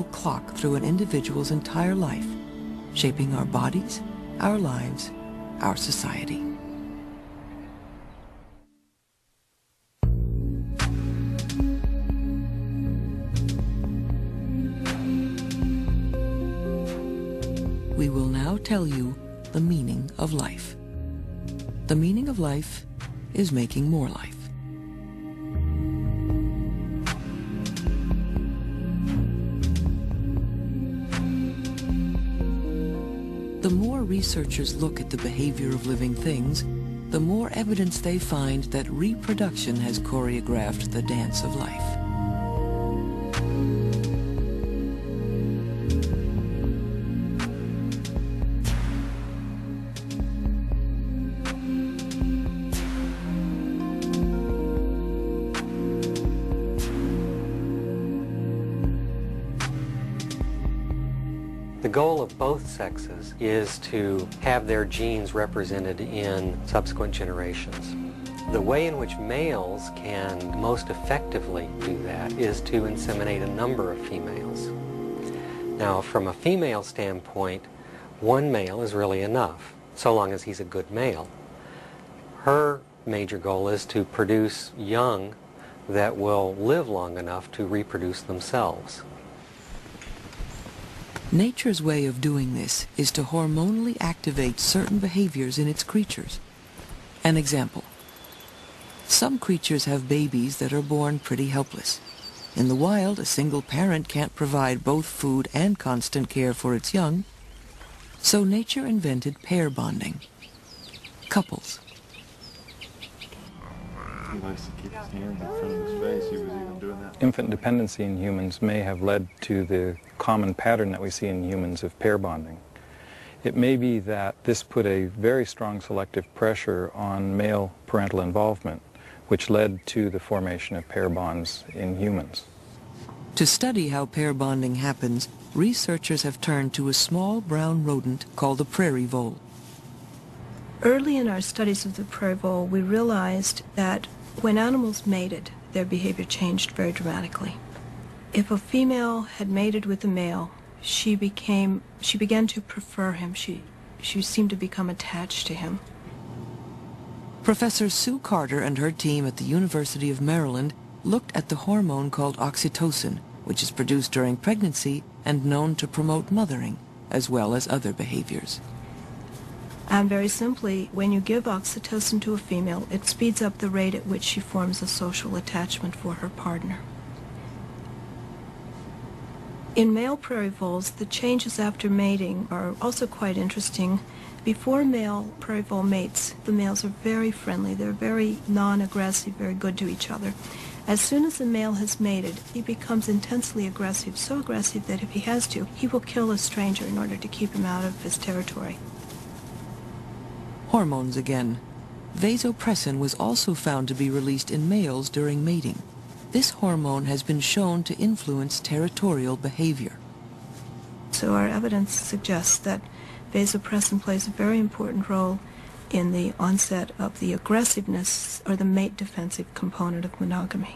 clock through an individual's entire life, shaping our bodies, our lives, our society. We will now tell you the meaning of life. The meaning of life is making more life. The more researchers look at the behavior of living things, the more evidence they find that reproduction has choreographed the dance of life. The goal of both sexes is to have their genes represented in subsequent generations. The way in which males can most effectively do that is to inseminate a number of females. Now, from a female standpoint, one male is really enough, so long as he's a good male. Her major goal is to produce young that will live long enough to reproduce themselves. Nature's way of doing this is to hormonally activate certain behaviors in its creatures. An example. Some creatures have babies that are born pretty helpless. In the wild, a single parent can't provide both food and constant care for its young, so nature invented pair bonding. Couples. He likes to keep his hand in front of his face. He was even doing that. Infant dependency in humans may have led to the common pattern that we see in humans of pair bonding. It may be that this put a very strong selective pressure on male parental involvement, which led to the formation of pair bonds in humans. To study how pair bonding happens, researchers have turned to a small brown rodent called the prairie vole. Early in our studies of the prairie vole, we realized that when animals mated, their behavior changed very dramatically. If a female had mated with a male, she began to prefer him. She seemed to become attached to him. Professor Sue Carter and her team at the University of Maryland looked at the hormone called oxytocin, which is produced during pregnancy and known to promote mothering, as well as other behaviors. And very simply, when you give oxytocin to a female, it speeds up the rate at which she forms a social attachment for her partner. In male prairie voles, the changes after mating are also quite interesting. Before male prairie vole mates, the males are very friendly. They're very non-aggressive, very good to each other. As soon as the male has mated, he becomes intensely aggressive, so aggressive that if he has to, he will kill a stranger in order to keep him out of his territory. Hormones again. Vasopressin was also found to be released in males during mating. This hormone has been shown to influence territorial behavior. So our evidence suggests that vasopressin plays a very important role in the onset of the aggressiveness or the mate defensive component of monogamy.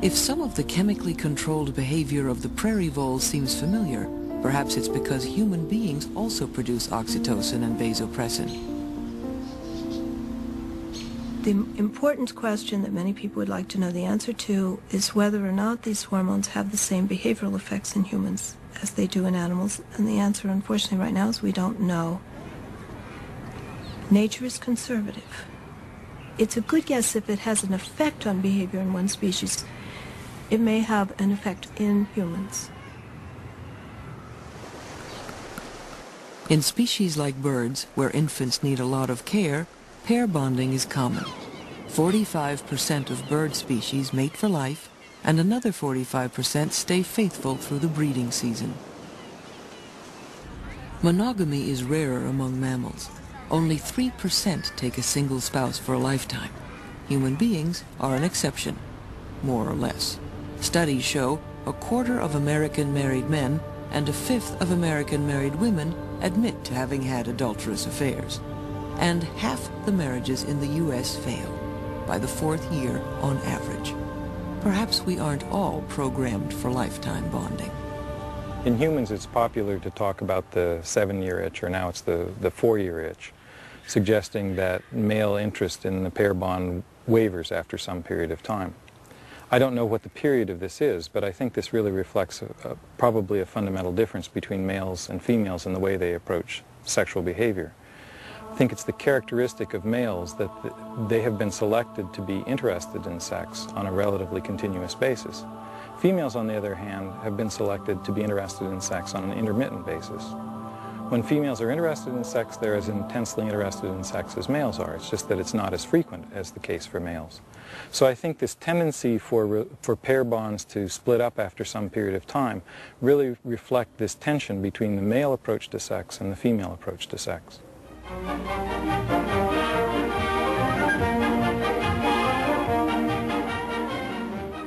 If some of the chemically controlled behavior of the prairie vole seems familiar, perhaps it's because human beings also produce oxytocin and vasopressin. The important question that many people would like to know the answer to is whether or not these hormones have the same behavioral effects in humans as they do in animals, and the answer, unfortunately, right now is we don't know. Nature is conservative. It's a good guess if it has an effect on behavior in one species. It may have an effect in humans. In species like birds, where infants need a lot of care, pair bonding is common. 45% of bird species mate for life, and another 45% stay faithful through the breeding season. Monogamy is rarer among mammals. Only 3% take a single spouse for a lifetime. Human beings are an exception, more or less. Studies show a quarter of American married men and a fifth of American married women admit to having had adulterous affairs. And half the marriages in the U.S. fail by the fourth year on average. perhaps we aren't all programmed for lifetime bonding. In humans, it's popular to talk about the 7-year itch, or now it's the 4-year itch, suggesting that male interest in the pair bond wavers after some period of time. I don't know what the period of this is, but I think this really reflects probably a fundamental difference between males and females in the way they approach sexual behavior. I think it's the characteristic of males that they have been selected to be interested in sex on a relatively continuous basis. Females, on the other hand, have been selected to be interested in sex on an intermittent basis. When females are interested in sex, they're as intensely interested in sex as males are. It's just that it's not as frequent as the case for males. So I think this tendency for pair bonds to split up after some period of time really reflect this tension between the male approach to sex and the female approach to sex.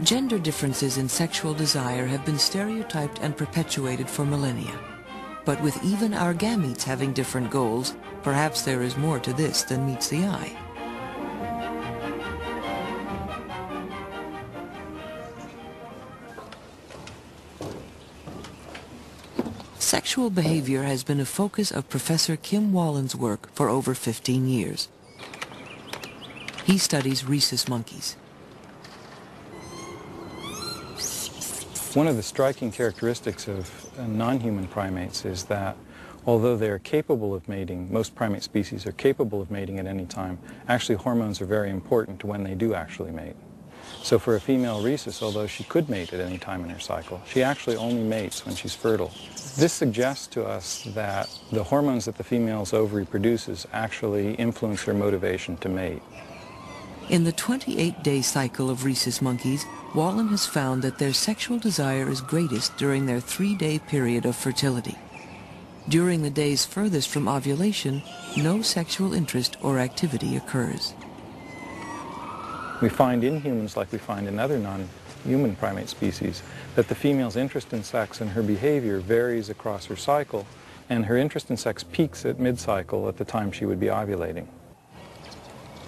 Gender differences in sexual desire have been stereotyped and perpetuated for millennia. But with even our gametes having different goals, perhaps there is more to this than meets the eye. Sexual behavior has been a focus of Professor Kim Wallen's work for over 15 years. He studies rhesus monkeys. One of the striking characteristics of non-human primates is that although they are capable of mating, most primate species are capable of mating at any time, actually hormones are very important to when they do actually mate. So for a female rhesus, although she could mate at any time in her cycle, she actually only mates when she's fertile. This suggests to us that the hormones that the female's ovary produces actually influence her motivation to mate. In the 28-day cycle of rhesus monkeys, Wallen has found that their sexual desire is greatest during their 3-day period of fertility. During the days furthest from ovulation, no sexual interest or activity occurs. We find in humans, like we find in other non-human primate species, that the female's interest in sex and her behavior varies across her cycle, and her interest in sex peaks at mid-cycle at the time she would be ovulating.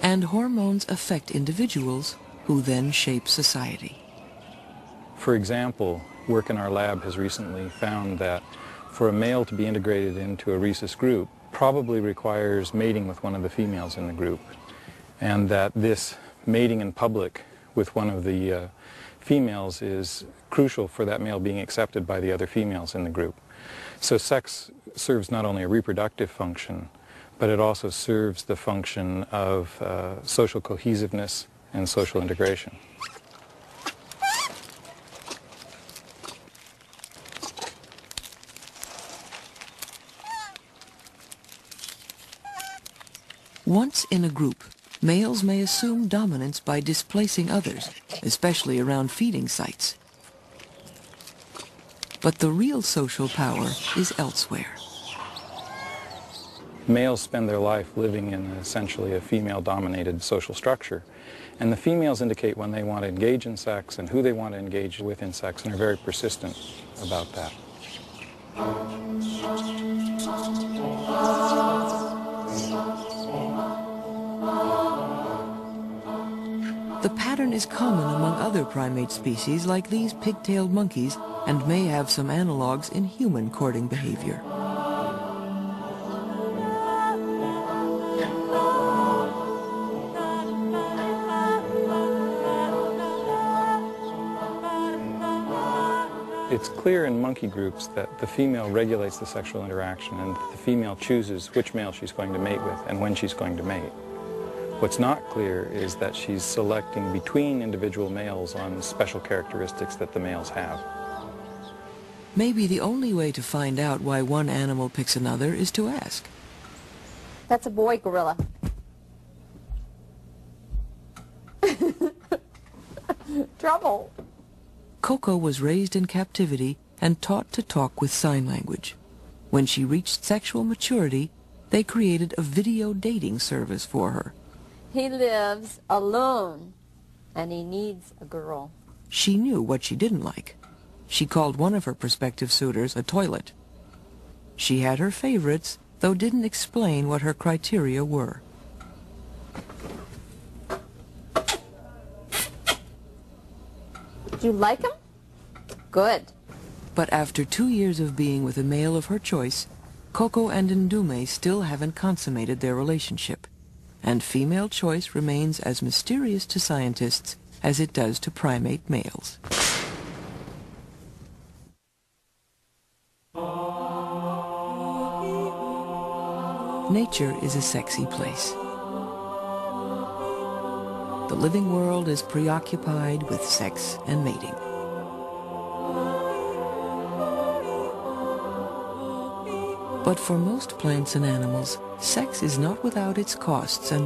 And hormones affect individuals, who then shape society. For example, work in our lab has recently found that for a male to be integrated into a rhesus group probably requires mating with one of the females in the group, and that this mating in public with one of the females is crucial for that male being accepted by the other females in the group. So sex serves not only a reproductive function, but it also serves the function of social cohesiveness and social integration. Once in a group, males may assume dominance by displacing others, especially around feeding sites. But the real social power is elsewhere. Males spend their life living in essentially a female-dominated social structure, and the females indicate when they want to engage in sex and who they want to engage with in sex, and are very persistent about that. The pattern is common among other primate species like these pig-tailed monkeys, and may have some analogs in human courting behavior. It's clear in monkey groups that the female regulates the sexual interaction, and the female chooses which male she's going to mate with and when she's going to mate. What's not clear is that she's selecting between individual males on special characteristics that the males have. Maybe the only way to find out why one animal picks another is to ask. That's a boy gorilla. Trouble. Coco was raised in captivity and taught to talk with sign language. When she reached sexual maturity, they created a video dating service for her. He lives alone, and he needs a girl. She knew what she didn't like. She called one of her prospective suitors a toilet. She had her favorites, though didn't explain what her criteria were. Did you like him? Good. But after 2 years of being with a male of her choice, Coco and Ndume still haven't consummated their relationship, and female choice remains as mysterious to scientists as it does to primate males. Nature is a sexy place. The living world is preoccupied with sex and mating. But for most plants and animals, sex is not without its costs and